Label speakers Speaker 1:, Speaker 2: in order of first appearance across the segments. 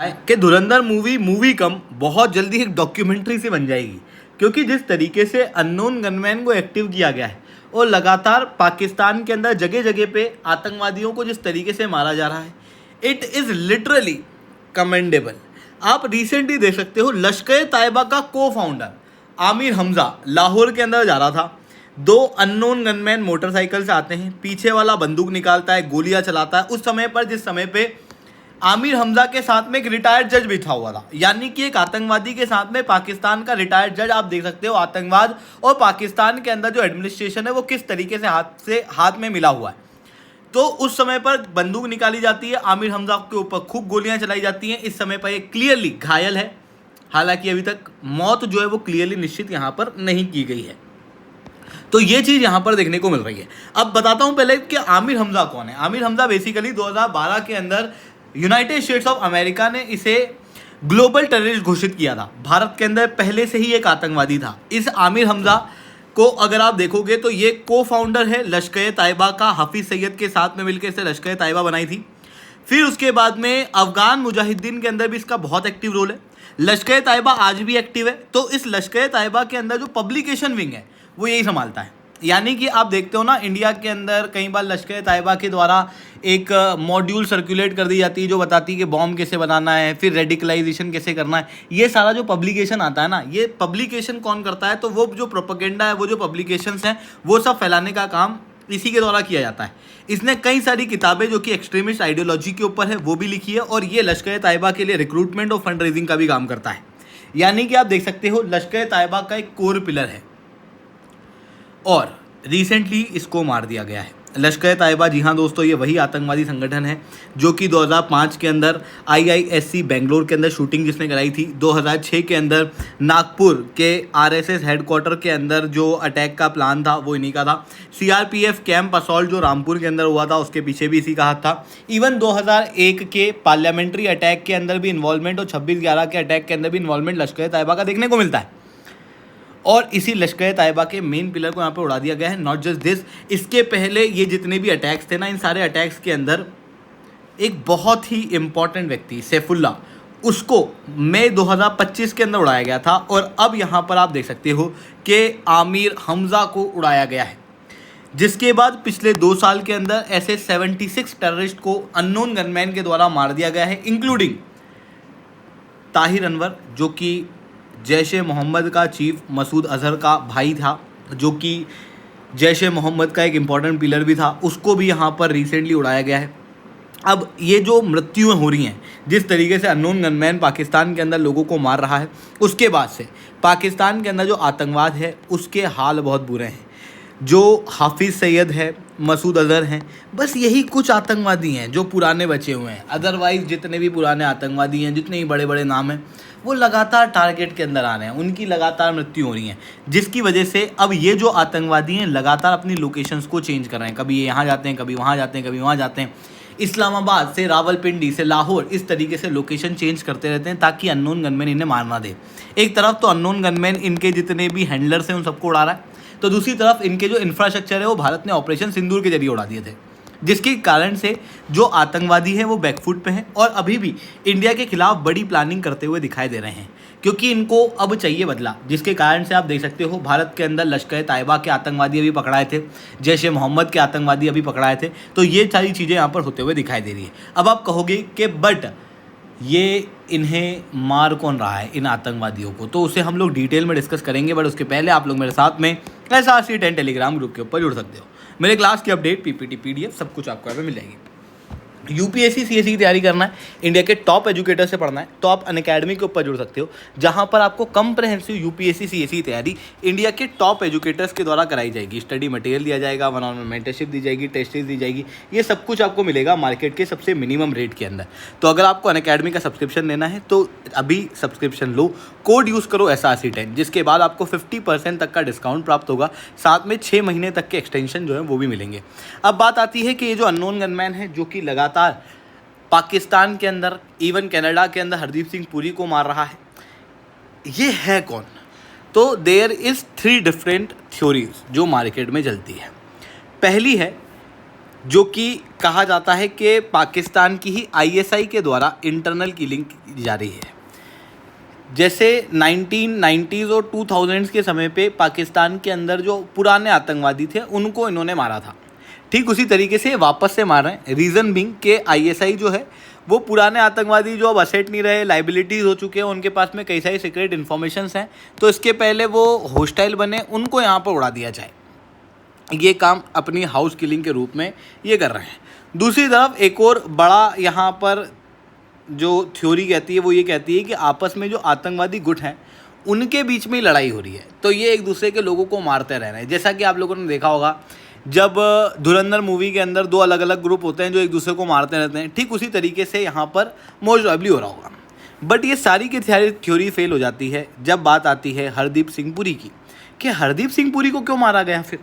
Speaker 1: कि धुरंधर मूवी कम बहुत जल्दी एक डॉक्यूमेंट्री से बन जाएगी, क्योंकि जिस तरीके से अननोन गनमैन को एक्टिव किया गया है और लगातार पाकिस्तान के अंदर जगह जगह पे आतंकवादियों को जिस तरीके से मारा जा रहा है, इट इज़ लिटरली कमेंडेबल। आप रिसेंटली देख सकते हो लश्कर तैयबा का को फाउंडर आमिर हमज़ा लाहौर के अंदर जा रहा था। दो अननोन गनमैन मोटरसाइकिल से आते हैं, पीछे वाला बंदूक निकालता है, गोलियां चलाता है। उस समय पर जिस समय पे आमिर हमज़ा के साथ में एक रिटायर्ड जज बैठा हुआ था, यानी कि एक आतंकवादी के साथ में पाकिस्तान का रिटायर्ड जज। आप देख सकते हो आतंकवाद और पाकिस्तान के अंदर जो एडमिनिस्ट्रेशन है वो किस तरीके से हाथ में मिला हुआ है। तो उस समय पर बंदूक निकाली जाती है, आमिर हमज़ा के ऊपर खूब गोलियां चलाई जाती हैं। इस समय पर ये क्लियरली घायल है, हालांकि अभी तक मौत जो है वो क्लियरली निश्चित यहाँ पर नहीं की गई है। तो ये चीज़ यहाँ पर देखने को मिल रही है। अब बताता हूँ पहले कि आमिर हमज़ा कौन है। आमिर हमज़ा बेसिकली 2012 के अंदर यूनाइटेड स्टेट्स ऑफ अमेरिका ने इसे ग्लोबल टेररिस्ट घोषित किया था। भारत के अंदर पहले से ही एक आतंकवादी था। इस आमिर हमज़ा को अगर आप देखोगे तो ये को फाउंडर है लश्कर तैयबा का। हाफिज़ सैयद के साथ में मिलकर इसे लश्कर तैयबा बनाई थी। फिर उसके बाद में अफगान मुजाहिदीन के अंदर भी इसका बहुत एक्टिव रोल है। लश्कर तैयबा आज भी एक्टिव है। तो इस लश्कर तैयबा के अंदर जो पब्लिकेशन विंग है वो यही संभालता है। यानी कि आप देखते हो ना, इंडिया के अंदर कई बार लश्कर तैयबा के द्वारा एक मॉड्यूल सर्कुलेट कर दी जाती है जो बताती है कि बॉम्ब कैसे बनाना है, फिर रेडिकलाइजेशन कैसे करना है। ये सारा जो पब्लिकेशन आता है ना, ये पब्लिकेशन कौन करता है? तो वो जो प्रोपेगेंडा है, वो जो पब्लिकेशंस हैं, वो सब फैलाने का काम इसी के द्वारा किया जाता है। इसने कई सारी किताबें जो कि एक्सट्रीमिस्ट आइडियोलॉजी के ऊपर है वो भी लिखी है, और ये लश्कर तैयबा के लिए रिक्रूटमेंट और फंड रेजिंग का भी काम करता है। यानी कि आप देख सकते हो लश्कर तैयबा का एक कोर पिलर है, और रिसेंटली इसको मार दिया गया है। लश्कर तैयबा, जी हाँ दोस्तों, ये वही आतंकवादी संगठन है जो कि 2005 के अंदर IISc बेंगलोर के अंदर शूटिंग जिसने कराई थी। 2006 के अंदर नागपुर के RSS हेडक्वार्टर के अंदर जो अटैक का प्लान था वो इन्हीं का था। CRPF कैंप असॉल्ट जो रामपुर के अंदर हुआ था उसके पीछे भी इसी का हाथ था। इवन 2001 के पार्लियामेंट्री अटैक के अंदर भी इन्वॉल्वमेंट, और 26/11 के अटैक के अंदर भी इन्वॉल्वमेंट लश्कर तैयबा का देखने को मिलता है। और इसी लश्कर तैयबा के मेन पिलर को यहाँ पे उड़ा दिया गया है। नॉट जस्ट दिस, इसके पहले ये जितने भी अटैक्स थे ना, इन सारे अटैक्स के अंदर एक बहुत ही इम्पॉर्टेंट व्यक्ति सैफुल्ला, उसको मई 2025 के अंदर उड़ाया गया था। और अब यहाँ पर आप देख सकते हो कि आमिर हमज़ा को उड़ाया गया है, जिसके बाद पिछले 2 साल के अंदर ऐसे 76 टेररिस्ट को अननोन गनमैन के द्वारा मार दिया गया है, इंक्लूडिंग ताहिर अनवर जो कि जैश ए मोहम्मद का चीफ मसूद अजहर का भाई था, जो कि जैश ए मोहम्मद का एक इम्पॉर्टेंट पिलर भी था, उसको भी यहाँ पर रिसेंटली उड़ाया गया है। अब ये जो मृत्युएं हो रही हैं, जिस तरीके से अननोन गनमैन पाकिस्तान के अंदर लोगों को मार रहा है, उसके बाद से पाकिस्तान के अंदर जो आतंकवाद है उसके हाल बहुत बुरे हैं। जो हाफिज़ सैयद है, मसूद अजहर हैं, बस यही कुछ आतंकवादी हैं जो पुराने बचे हुए हैं। अदरवाइज़ जितने भी पुराने आतंकवादी हैं, जितने भी बड़े बड़े नाम हैं, वो लगातार टारगेट के अंदर आ रहे हैं, उनकी लगातार मृत्यु हो रही है, जिसकी वजह से अब ये जो आतंकवादी हैं लगातार अपनी लोकेशंस को चेंज कर रहे हैं। कभी ये यहाँ जाते हैं, कभी वहाँ जाते हैं, कभी वहाँ जाते हैं। इस्लामाबाद से रावलपिंडी से लाहौर, इस तरीके से लोकेशन चेंज करते रहते हैं ताकि अननोन गनमैन इन्हें मार ना दे। एक तरफ तो अननोन गनमैन इनके जितने भी हैंडलर्स हैं उन सबको उड़ा रहा है, तो दूसरी तरफ इनके जो इंफ्रास्ट्रक्चर है वो भारत ने ऑपरेशन सिंदूर के जरिए उड़ा दिए थे, जिसके कारण से जो आतंकवादी हैं वो बैकफुट पे हैं और अभी भी इंडिया के खिलाफ बड़ी प्लानिंग करते हुए दिखाई दे रहे हैं, क्योंकि इनको अब चाहिए बदला। जिसके कारण से आप देख सकते हो भारत के अंदर लश्कर तैयबा के आतंकवादी अभी पकड़ाए थे, जैश ए मोहम्मद के आतंकवादी अभी पकड़ाए थे। तो ये सारी चीज़ें यहाँ पर होते हुए दिखाई दे रही है। अब आप कहोगे कि बट ये इन्हें मार कौन रहा है इन आतंकवादियों को, तो उसे हम लोग डिटेल में डिस्कस करेंगे। बट उसके पहले आप लोग मेरे साथ में SRC10 टेलीग्राम ग्रुप के ऊपर जुड़ सकते हो। मेरे क्लास की अपडेट, PPT, PDF सब कुछ आपको यहाँ पे मिल जाएगी। UPSC CSE की तैयारी करना है, इंडिया के टॉप एजुकेटर से पढ़ना है, तो आप अनअकैडमी के ऊपर जुड़ सकते हो, जहां पर आपको कंप्रहेंसिव UPSC CSE की तैयारी इंडिया के टॉप एजुकेटर्स के द्वारा कराई जाएगी। स्टडी मटेरियल दिया जाएगा, 1-on-1 मेंटरशिप दी जाएगी, टेस्ट सीरीज दी जाएगी, ये सब कुछ आपको मिलेगा मार्केट के सबसे मिनिमम रेट के अंदर। तो अगर आपको अनअकैडमी का सब्सक्रिप्शन लेना है तो अभी सब्सक्रिप्शन लो, कोड यूज़ करो SRC10, जिसके बाद आपको 50% तक का डिस्काउंट प्राप्त होगा, साथ में 6 महीने तक के एक्सटेंशन जो है वो भी मिलेंगे। अब बात आती है कि ये जो अननोन गनमैन है जो कि लगातार पाकिस्तान के अंदर, इवन कनाडा के अंदर हरदीप सिंह पुरी को मार रहा है, ये है कौन? तो देयर इज़ 3 डिफरेंट थ्योरीज जो मार्केट में चलती है। पहली है जो कि कहा जाता है कि पाकिस्तान की ही आईएसआई के द्वारा इंटरनल किलिंग की जा रही है। जैसे 1990s और 2000s के समय पे पाकिस्तान के अंदर जो पुराने आतंकवादी थे उनको इन्होंने मारा था, ठीक उसी तरीके से वापस से मार रहे हैं। रीज़न बिंग के आईएसआई जो है वो पुराने आतंकवादी जो अब असेट नहीं रहे, लाइबिलिटीज़ हो चुके हैं, उनके पास में कई सारी सीक्रेट इन्फॉर्मेशंस हैं, तो इसके पहले वो होस्टाइल बने, उनको यहाँ पर उड़ा दिया जाए। ये काम अपनी हाउस किलिंग के रूप में ये कर रहे हैं। दूसरी तरफ एक और बड़ा यहाँ पर जो थ्योरी कहती है वो ये कहती है कि आपस में जो आतंकवादी गुट हैं उनके बीच में ही लड़ाई हो रही है, तो ये एक दूसरे के लोगों को मारते रह रहे हैं। जैसा कि आप लोगों ने देखा होगा जब धुरंधर मूवी के अंदर दो अलग अलग ग्रुप होते हैं जो एक दूसरे को मारते रहते हैं, ठीक उसी तरीके से यहाँ पर मोस्ट प्रोबेबली हो रहा होगा। बट ये सारी की थ्योरी फेल हो जाती है जब बात आती है हरदीप सिंह पुरी की, कि हरदीप सिंह पुरी को क्यों मारा गया, फिर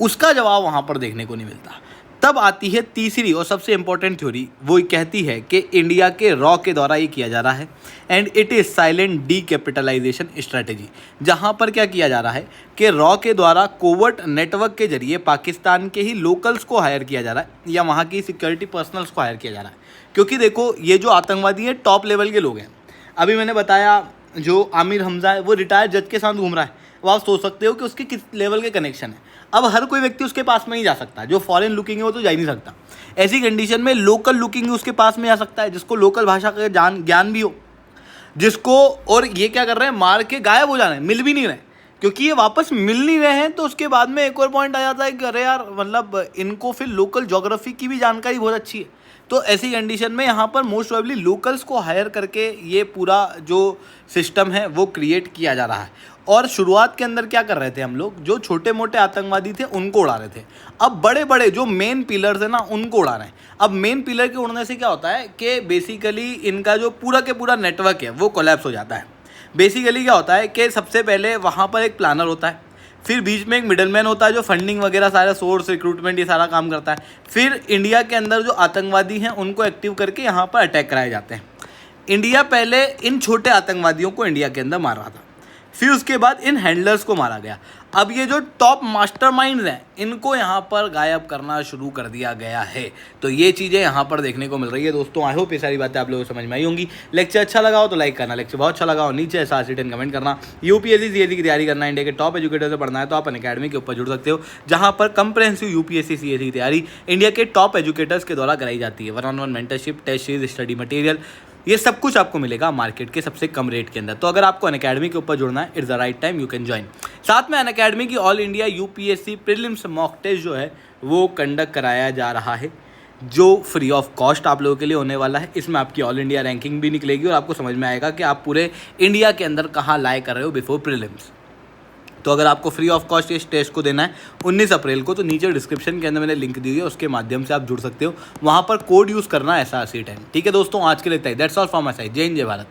Speaker 1: उसका जवाब वहाँ पर देखने को नहीं मिलता। तब आती है तीसरी और सबसे इम्पोर्टेंट थ्योरी, वो कहती है कि इंडिया के रॉ के द्वारा ये किया जा रहा है and it is silent decapitalization strategy. जहाँ पर क्या किया जा रहा है कि रॉ के द्वारा कोवर्ट नेटवर्क के जरिए पाकिस्तान के ही लोकल्स को हायर किया जा रहा है या वहाँ की सिक्योरिटी पर्सनल्स को हायर किया जा रहा है। क्योंकि देखो ये जो आतंकवादी हैं टॉप लेवल के लोग हैं। अभी मैंने बताया जो आमिर हमजा है वो रिटायर्ड जज के साथ घूम रहा है, वो आप सोच सकते हो कि उसके किस लेवल के कनेक्शन है। अब हर कोई व्यक्ति उसके पास में नहीं जा सकता, जो फॉरेन लुकिंग है वो तो जा ही नहीं सकता। ऐसी कंडीशन में लोकल लुकिंग उसके पास में जा सकता है, जिसको लोकल भाषा का ज्ञान भी हो, जिसको, और ये क्या कर रहे हैं, मार के गायब हो जा रहे हैं, मिल भी नहीं रहे। क्योंकि ये वापस मिल नहीं रहे हैं तो उसके बाद में एक और पॉइंट आ जाता है कि अरे यार मतलब इनको फिर लोकल ज्योग्राफी की भी जानकारी बहुत अच्छी है। तो ऐसी कंडीशन में यहाँ पर मोस्ट प्रोबेबली लोकल्स को हायर करके ये पूरा जो सिस्टम है वो क्रिएट किया जा रहा है। और शुरुआत के अंदर क्या कर रहे थे हम लोग, जो छोटे मोटे आतंकवादी थे उनको उड़ा रहे थे, अब बड़े बड़े जो मेन पिलर्स है ना उनको उड़ा रहे हैं। अब मेन पिलर के उड़ने से क्या होता है कि बेसिकली इनका जो पूरा के पूरा नेटवर्क है वो कोलैप्स हो जाता है। बेसिकली क्या होता है कि सबसे पहले वहाँ पर एक प्लानर होता है, फिर बीच में एक मिडलमैन होता है जो फंडिंग वगैरह सारा सोर्स रिक्रूटमेंट ये सारा काम करता है, फिर इंडिया के अंदर जो आतंकवादी हैं उनको एक्टिव करके यहाँ पर अटैक कराए जाते हैं। इंडिया पहले इन छोटे आतंकवादियों को इंडिया के अंदर मार रहा था, फिर उसके बाद इन हैंडलर्स को मारा गया। अब ये जो टॉप मास्टरमाइंड्स हैं इनको यहाँ पर गायब करना शुरू कर दिया गया है। तो ये चीज़ें यहाँ पर देखने को मिल रही है दोस्तों। आई होप ये सारी बातें आप लोगों को समझ में आई होंगी। लेक्चर अच्छा लगा हो तो लाइक करना, लेक्चर बहुत अच्छा लगा हो नीचे SR10 कमेंट करना। यूपीएससी सीएससी की तैयारी करना, इंडिया के टॉप एजुकेटर से पढ़ना है तो आप अनअकैडमी के ऊपर जुड़ सकते हो, जहाँ पर कंप्रहेंसिव यूपीएससी सीएससी की तैयारी इंडिया के टॉप एजुकेटर्स के द्वारा कराई जाती है। 1-on-1 mentorship, test series, study material, ये सब कुछ आपको मिलेगा मार्केट के सबसे कम रेट के अंदर। तो अगर आपको अनअकैडमी के ऊपर जुड़ना है, it's the right time, you can join. साथ में अनअकैडमी की all India UPSC prelims mock test जो है वो कंडक्ट कराया जा रहा है, जो फ्री ऑफ कॉस्ट आप लोगों के लिए होने वाला है। इसमें आपकी ऑल इंडिया रैंकिंग भी निकलेगी और आपको समझ में आएगा कि आप पूरे इंडिया के अंदर कहाँ लाए कर रहे हो बिफोर प्रीलिम्स। तो अगर आपको फ्री ऑफ कॉस्ट इस टेस्ट को देना है 19 अप्रैल को, तो नीचे डिस्क्रिप्शन के अंदर मैंने लिंक दी हुई है, उसके माध्यम से आप जुड़ सकते हो। वहाँ पर कोड यूज़ करना है SR10। ठीक है दोस्तों, आज के लिए इतना ही। That's all from my side. जय हिंद, जय भारत।